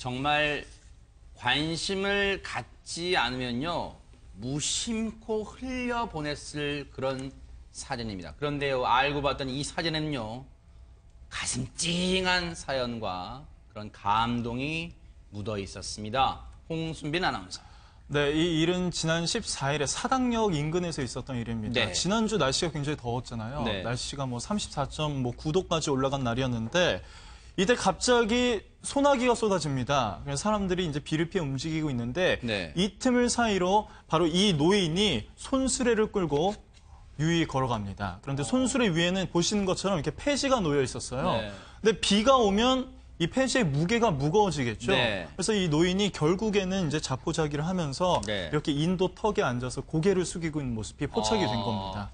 정말 관심을 갖지 않으면요. 무심코 흘려보냈을 그런 사진입니다. 그런데요. 알고 봤더니 이 사진에는요. 가슴 찡한 사연과 그런 감동이 묻어 있었습니다. 홍순빈 아나운서. 네, 이 일은 지난 14일에 사당역 인근에서 있었던 일입니다. 네. 지난주 날씨가 굉장히 더웠잖아요. 네. 날씨가 34.9도까지 올라간 날이었는데 이때 갑자기 소나기가 쏟아집니다. 그래서 사람들이 이제 비를 피해 움직이고 있는데 네. 이 틈을 사이로 바로 이 노인이 손수레를 끌고 유유히 걸어갑니다. 그런데 손수레 위에는 보시는 것처럼 이렇게 폐지가 놓여 있었어요. 네. 근데 비가 오면 이 폐지의 무게가 무거워지겠죠. 네. 그래서 이 노인이 결국에는 이제 자포자기를 하면서 네. 이렇게 인도 턱에 앉아서 고개를 숙이고 있는 모습이 포착이 된 겁니다.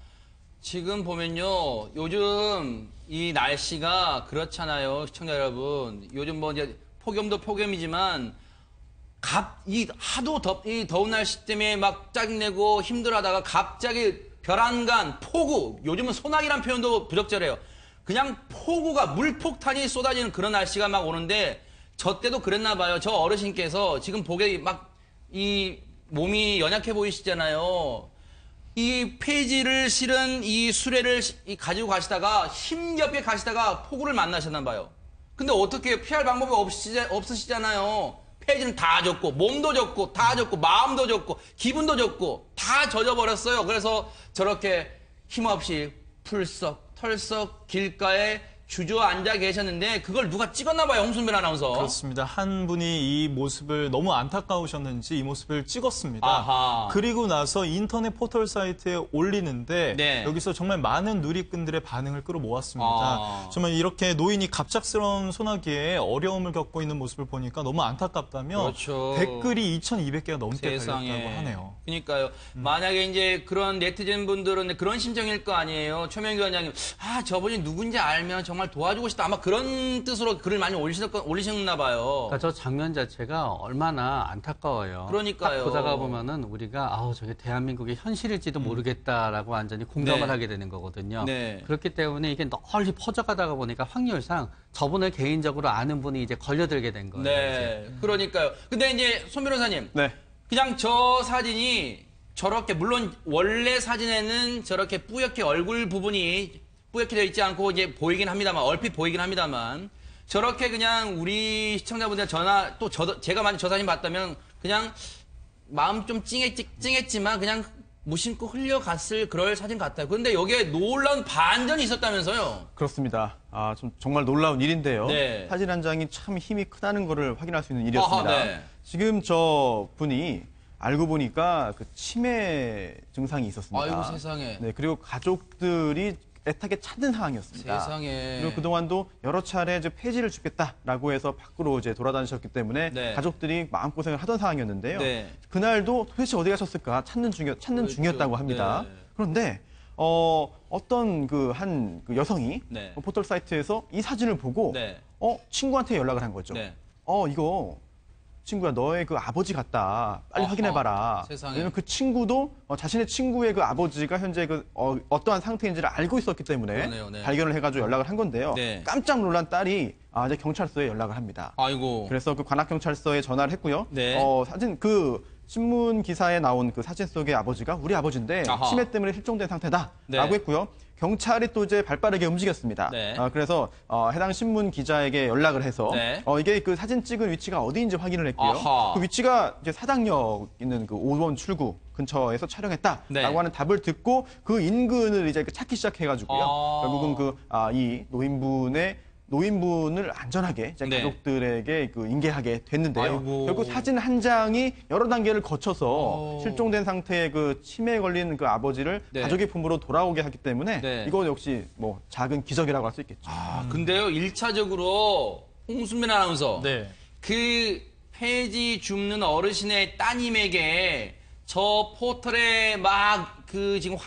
지금 보면요. 요즘 이 날씨가 그렇잖아요. 시청자 여러분. 요즘 뭐 이제 폭염도 폭염이지만 이 더운 날씨 때문에 막 짜증내고 힘들어하다가 갑자기 벼랑간, 폭우, 요즘은 소나기란 표현도 부적절해요. 그냥 폭우가 물폭탄이 쏟아지는 그런 날씨가 막 오는데 저 때도 그랬나 봐요. 저 어르신께서 지금 보게 막 이 몸이 연약해 보이시잖아요. 이 폐지를 실은 이 수레를 가지고 가시다가 힘겹게 가시다가 폭우를 만나셨나 봐요. 근데 어떻게 피할 방법이 없으시잖아요. 폐지는 다 젖고 몸도 젖고 다 젖고 마음도 젖고 기분도 젖고 다 젖어버렸어요. 그래서 저렇게 힘없이 풀썩 털썩 길가에 주저앉아 계셨는데 그걸 누가 찍었나 봐요. 홍순빈 아나운서. 그렇습니다. 한 분이 이 모습을 너무 안타까우셨는지 이 모습을 찍었습니다. 아하. 그리고 나서 인터넷 포털 사이트에 올리는데 네. 여기서 정말 많은 누리꾼들의 반응을 끌어모았습니다. 아. 정말 이렇게 노인이 갑작스러운 소나기에 어려움을 겪고 있는 모습을 보니까 너무 안타깝다며 그렇죠. 댓글이 2,200개가 넘게 세상에. 달렸다고 하네요. 그러니까요. 만약에 이제 그런 네티즌 분들은 그런 심정일 거 아니에요. 최명규 원장님, 저분이 누군지 알면 정말 도와주고 싶다. 아마 그런 뜻으로 글을 많이 올리셨나 봐요. 그러니까 저 장면 자체가 얼마나 안타까워요. 그러니까요. 딱 보다가 보면은 우리가 저게 대한민국의 현실일지도 모르겠다라고 완전히 공감을 네. 하게 되는 거거든요. 네. 그렇기 때문에 이게 널리 퍼져가다가 보니까 확률상 저분을 개인적으로 아는 분이 이제 걸려들게 된 거예요. 네. 이제. 그러니까요. 근데 이제 손 변호사님. 네. 그냥 저 사진이 저렇게 물론 원래 사진에는 저렇게 뿌옇게 얼굴 부분이 뿌옇게 되어 있지 않고 이제 보이긴 합니다만 얼핏 보이긴 합니다만 저렇게 그냥 우리 시청자분들 제가 만약 저 사진 봤다면 그냥 마음 좀 찡했지만 그냥 무심코 흘려갔을 그럴 사진 같아요. 그런데 여기에 놀라운 반전이 있었다면서요? 그렇습니다. 정말 놀라운 일인데요. 네. 사진 한 장이 참 힘이 크다는 것을 확인할 수 있는 일이었습니다. 아하, 네. 지금 저 분이 알고 보니까 그 치매 증상이 있었습니다. 아이고 세상에. 네, 그리고 가족들이 애타게 찾는 상황이었습니다. 세상에. 그리고 그동안도 여러 차례 이제 폐지를 주겠다라고 해서 밖으로 이제 돌아다니셨기 때문에 네. 가족들이 마음고생을 하던 상황이었는데요. 네. 그날도 도대체 어디 가셨을까 찾는 그렇죠. 중이었다고 합니다. 네. 그런데 어떤 한 여성이 네. 포털 사이트에서 이 사진을 보고 네. 친구한테 연락을 한 거죠. 네. 이거 친구야 너의 그 아버지 같다. 빨리 아하, 확인해봐라. 세상에. 왜냐면 그 친구도 자신의 친구의 그 아버지가 현재 어떠한 상태인지를 알고 있었기 때문에 그러네요, 네. 발견을 해가지고 연락을 한 건데요. 네. 깜짝 놀란 딸이 이제 경찰서에 연락을 합니다. 아이고. 그래서 그 관악경찰서에 전화를 했고요. 네. 사진 신문 기사에 나온 그 사진 속의 아버지가 우리 아버지인데 아하. 치매 때문에 실종된 상태다라고 네. 했고요. 경찰이 또 이제 발빠르게 움직였습니다. 네. 그래서 해당 신문 기자에게 연락을 해서 네. 이게 그 사진 찍은 위치가 어디인지 확인을 했고요. 아하. 그 위치가 이제 사당역 있는 그 5번 출구 근처에서 촬영했다라고 네. 하는 답을 듣고 그 인근을 이제 찾기 시작해가지고요. 아. 결국은 이 노인분을 안전하게 이제 네. 가족들에게 인계하게 됐는데요. 아이고. 결국 사진 한 장이 여러 단계를 거쳐서 실종된 상태의 그 치매에 걸린 그 아버지를 네. 가족의 품으로 돌아오게 하기 때문에 네. 이거 역시 뭐 작은 기적이라고 할 수 있겠죠. 근데요, 1차적으로 홍순빈 아나운서. 네. 그 폐지 줍는 어르신의 따님에게 저 포털에 지금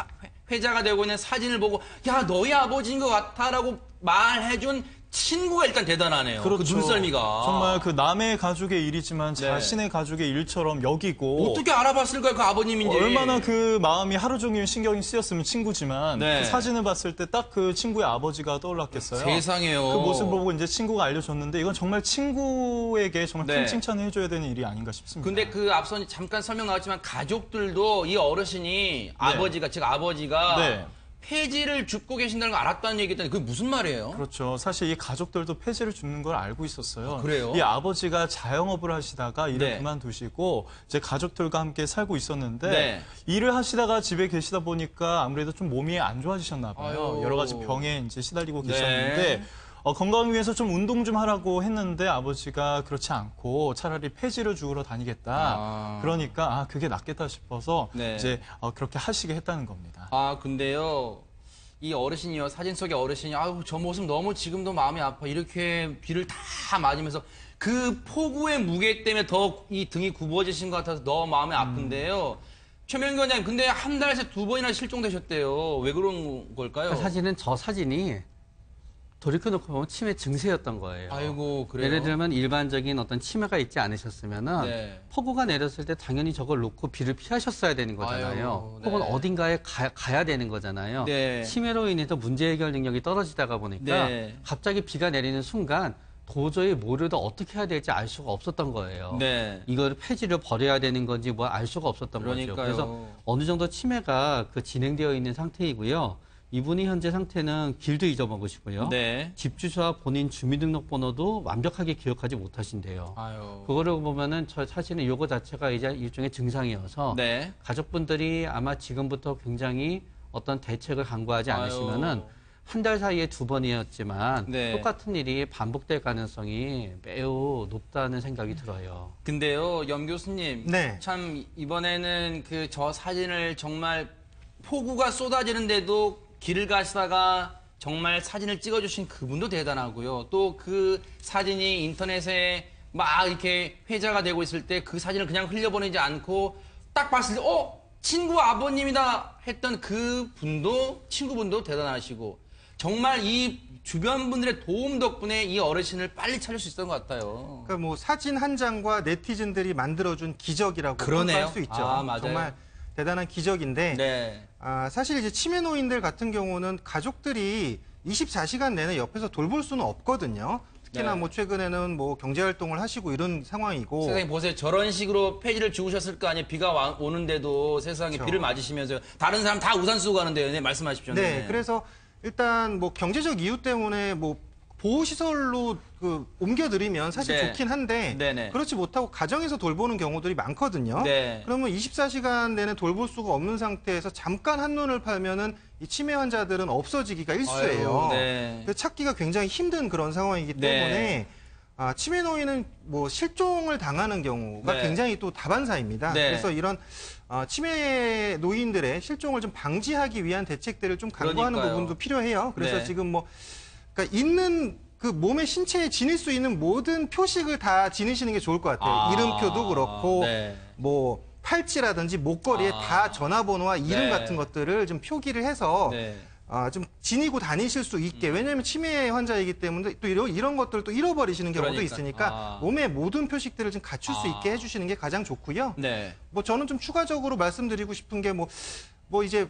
회자가 되고 있는 사진을 보고 야, 너희 아버지인 것 같아라고 말해준 친구가 일단 대단하네요. 그 눈썰미가. 정말 그 남의 가족의 일이지만 네. 자신의 가족의 일처럼 여기고. 어떻게 알아봤을까요? 그 아버님인지. 얼마나 그 마음이 하루 종일 신경이 쓰였으면 친구지만 네. 그 사진을 봤을 때 딱 그 친구의 아버지가 떠올랐겠어요. 세상에요. 그 모습을 보고 이제 친구가 알려줬는데 이건 정말 친구에게 정말 큰 네. 칭찬을 해줘야 되는 일이 아닌가 싶습니다. 근데 그 앞서 잠깐 설명 나왔지만 가족들도 이 어르신이 아버지가, 즉 아버지가 네. 폐지를 줍고 계신다는 걸 알았다는 얘기했더니 그게 무슨 말이에요? 그렇죠. 사실 이 가족들도 폐지를 줍는 걸 알고 있었어요. 그래요? 이 아버지가 자영업을 하시다가 일을 네. 그만두시고 이제 가족들과 함께 살고 있었는데 네. 일을 하시다가 집에 계시다 보니까 아무래도 좀 몸이 안 좋아지셨나 봐요. 아유. 여러 가지 병에 이제 시달리고 네. 계셨는데 건강을 위해서 좀 운동 좀 하라고 했는데 아버지가 그렇지 않고 차라리 폐지를 주우러 다니겠다. 그러니까 그게 낫겠다 싶어서 네. 이제 그렇게 하시게 했다는 겁니다. 근데요. 이 어르신이요. 사진 속의 어르신이 아유, 저 모습 너무 지금도 마음이 아파. 이렇게 비를 다 맞으면서 그 폭우의 무게 때문에 더 이 등이 굽어지신 것 같아서 너무 마음이 아픈데요. 최명기 원장님, 근데 한 달 새 2번이나 실종되셨대요. 왜 그런 걸까요? 사실은 저 사진이 돌이켜놓고 보면 치매 증세였던 거예요. 아이고, 그래요? 예를 들면 일반적인 어떤 치매가 있지 않으셨으면은 네. 폭우가 내렸을 때 당연히 저걸 놓고 비를 피하셨어야 되는 거잖아요. 아유, 혹은 네. 어딘가에 가야 되는 거잖아요. 네. 치매로 인해서 문제 해결 능력이 떨어지다가 보니까 네. 갑자기 비가 내리는 순간 도저히 뭐를 더 어떻게 해야 될지 알 수가 없었던 거예요. 네. 이걸 폐지를 버려야 되는 건지 뭐 알 수가 없었던 그러니까요. 거죠. 그래서 어느 정도 치매가 진행되어 있는 상태이고요. 이분이 현재 상태는 길도 잊어먹으시고요. 네. 집 주소와 본인 주민등록번호도 완벽하게 기억하지 못하신대요. 아유. 그거를 보면은 사실은 요거 자체가 이제 일종의 증상이어서 네. 가족분들이 아마 지금부터 굉장히 어떤 대책을 강구하지 않으시면은 한 달 사이에 2번이었지만 네. 똑같은 일이 반복될 가능성이 매우 높다는 생각이 들어요. 근데요, 염 교수님. 네. 참, 이번에는 저 사진을 정말 폭우가 쏟아지는데도 길을 가시다가 정말 사진을 찍어주신 그분도 대단하고요. 또 그 사진이 인터넷에 막 이렇게 회자가 되고 있을 때 그 사진을 그냥 흘려보내지 않고 딱 봤을 때, 친구 아버님이다 했던 그 분도, 친구분도 대단하시고, 정말 이 주변 분들의 도움 덕분에 이 어르신을 빨리 찾을 수 있었던 것 같아요. 그러니까 뭐 사진 한 장과 네티즌들이 만들어준 기적이라고 그러네요. 평가할 수 있죠. 맞아요. 정말 대단한 기적인데 네. 사실 이제 치매 노인들 같은 경우는 가족들이 24시간 내내 옆에서 돌볼 수는 없거든요. 특히나 네. 뭐 최근에는 뭐 경제 활동을 하시고 이런 상황이고 세상에 보세요. 저런 식으로 폐지를 주우셨을 거 아니에요. 비가 오는데도 세상에 그렇죠. 비를 맞으시면서요. 다른 사람 다 우산 쓰고 가는데요. 네, 말씀하십시오. 네, 그래서 일단 뭐 경제적 이유 때문에 뭐 보호시설로 옮겨드리면 사실 네. 좋긴 한데 네네. 그렇지 못하고 가정에서 돌보는 경우들이 많거든요. 네. 그러면 24시간 내내 돌볼 수가 없는 상태에서 잠깐 한눈을 팔면은 이 치매 환자들은 없어지기가 일쑤예요. 아유, 네. 그래서 찾기가 굉장히 힘든 그런 상황이기 네. 때문에 치매 노인은 뭐 실종을 당하는 경우가 네. 굉장히 또 다반사입니다. 네. 그래서 이런 치매 노인들의 실종을 좀 방지하기 위한 대책들을 좀 강구하는 그러니까요. 부분도 필요해요. 그래서 네. 지금 뭐 그러니까 있는 그 몸의 신체에 지닐 수 있는 모든 표식을 다 지니시는 게 좋을 것 같아요. 이름표도 그렇고 네. 뭐 팔찌라든지 목걸이에 다 전화번호와 이름 네. 같은 것들을 좀 표기를 해서 네. 좀 지니고 다니실 수 있게. 왜냐하면 치매 환자이기 때문에 또 이런 것들을 또 잃어버리시는 경우도 그러니까. 있으니까 몸의 모든 표식들을 좀 갖출 수 있게 해주시는 게 가장 좋고요. 네. 뭐 저는 좀 추가적으로 말씀드리고 싶은 게 뭐 이제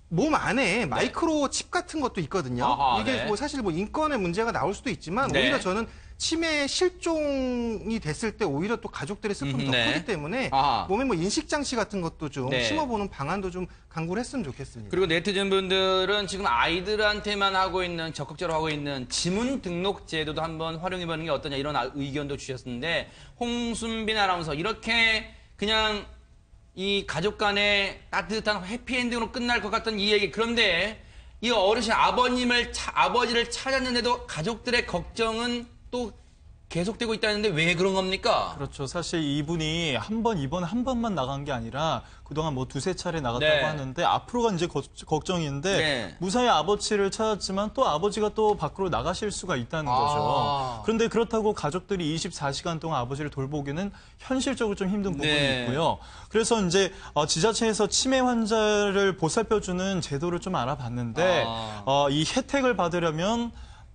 몸 안에 마이크로 칩 같은 것도 있거든요. 아하, 이게 네. 뭐 사실 뭐 인권의 문제가 나올 수도 있지만 네. 오히려 저는 치매 실종이 됐을 때 오히려 또 가족들의 슬픔이 더 네. 크기 때문에 아하. 몸에 뭐 인식 장치 같은 것도 좀 네. 심어보는 방안도 좀 강구를 했으면 좋겠습니다. 그리고 네티즌 분들은 지금 아이들한테만 하고 있는, 적극적으로 하고 있는 지문 등록 제도도 한번 활용해보는 게 어떠냐 이런 의견도 주셨는데, 홍순빈 아나운서, 이렇게 그냥 이 가족 간의 따뜻한 해피엔딩으로 끝날 것 같던 이 얘기. 그런데 이 어르신 아버지를 찾았는데도 가족들의 걱정은 또 계속되고 있다는데 왜 그런 겁니까? 그렇죠. 사실 이분이 이번 한 번만 나간 게 아니라 그동안 뭐 두세 차례 나갔다고 네. 하는데 앞으로가 이제 걱정인데 네. 무사히 아버지를 찾았지만 또 아버지가 또 밖으로 나가실 수가 있다는 아. 거죠. 그런데 그렇다고 가족들이 24시간 동안 아버지를 돌보기는 현실적으로 좀 힘든 부분이 네. 있고요. 그래서 이제 지자체에서 치매 환자를 보살펴주는 제도를 좀 알아봤는데 이 혜택을 받으려면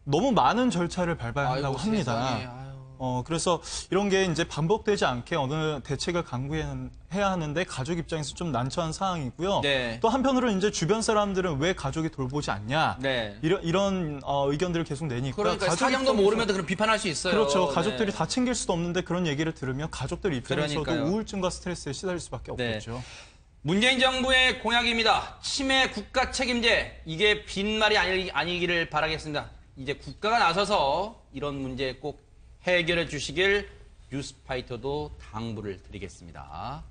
너무 많은 절차를 밟아야 한다고 아이고, 합니다. 세상에. 아유. 그래서 이런 게 이제 반복되지 않게 어느 대책을 강구해야 하는데 가족 입장에서 좀 난처한 상황이고요. 네. 또 한편으로는 이제 주변 사람들은 왜 가족이 돌보지 않냐 네. 이런 의견들을 계속 내니까 그러니까 가족 사정도 입장에서- 모르면 그런 비판할 수 있어요. 그렇죠. 가족들이 네. 다 챙길 수도 없는데 그런 얘기를 들으면 가족들 입장에서도 그러니까요. 우울증과 스트레스에 시달릴 수밖에 네. 없겠죠. 문재인 정부의 공약입니다. 치매 국가 책임제. 이게 빈말이 아니기를 바라겠습니다. 이제 국가가 나서서 이런 문제 꼭 해결해 주시길 뉴스파이터도 당부를 드리겠습니다.